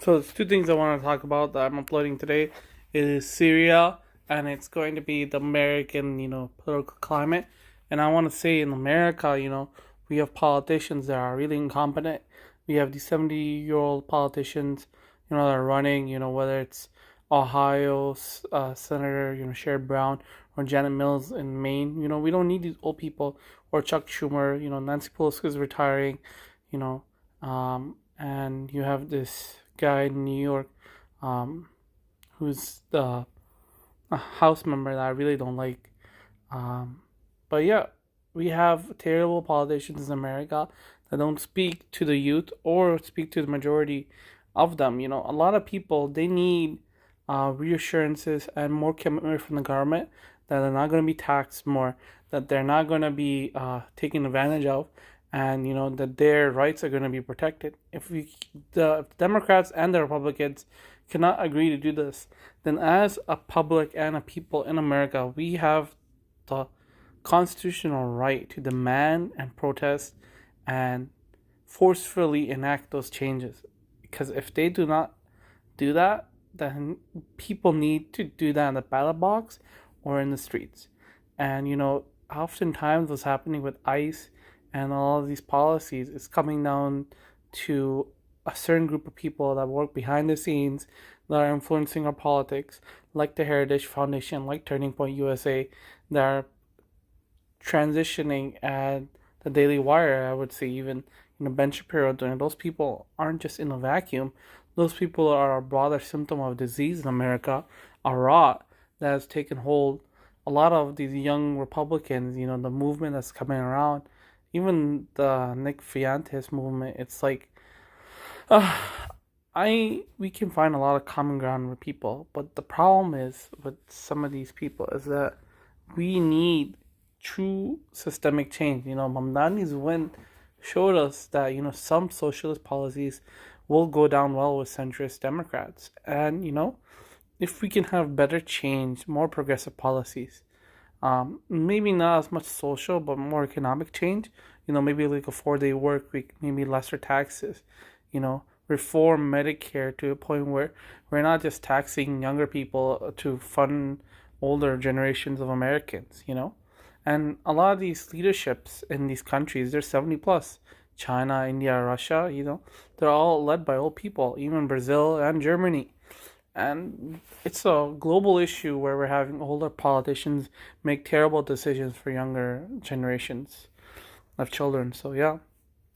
So there's two things I want to talk about that I'm uploading today. It is Syria, and it's going to be the American, political climate. And I want to say in America, we have politicians that are really incompetent. We have these 70-year-old politicians, that are running, whether it's Ohio Senator, Sherrod Brown or Janet Mills in Maine. We don't need these old people or Chuck Schumer. Nancy Pelosi is retiring, you know, and you have this guy in New York, um, who's the a House member that I really don't like. Um, but yeah, we have terrible politicians in America that don't speak to the youth or speak to the majority of them. A lot of people they need reassurances and more commitment from the government that they're not going to be taxed more, that they're not going to be taken advantage of, and that their rights are going to be protected. The Democrats and the Republicans cannot agree to do this, then as a public and a people in America, we have the constitutional right to demand and protest and forcefully enact those changes. Because if they do not do that, then people need to do that in the ballot box or in the streets. And oftentimes what's happening with ICE and all of these policies is coming down to a certain group of people that work behind the scenes that are influencing our politics, like the Heritage Foundation, like Turning Point USA, that are transitioning at the Daily Wire. I would say even Ben Shapiro doing. Those people aren't just in a vacuum. Those people are a broader symptom of disease in America, a rot that has taken hold. A lot of these young Republicans, the movement that's coming around, even the Nick Fuentes movement, it's like, uh, we can find a lot of common ground with people, but the problem is with some of these people is that we need true systemic change. Mamdani's win showed us that some socialist policies will go down well with centrist Democrats, and if we can have better change, more progressive policies, maybe not as much social, but more economic change. Maybe like a 4-day work week, maybe lesser taxes. Reform Medicare to a point where we're not just taxing younger people to fund older generations of Americans. And a lot of these leaderships in these countries, they're 70 plus. China, India, Russia, they're all led by old people, even Brazil and Germany. And it's a global issue where we're having older politicians make terrible decisions for younger generations of children. So, yeah.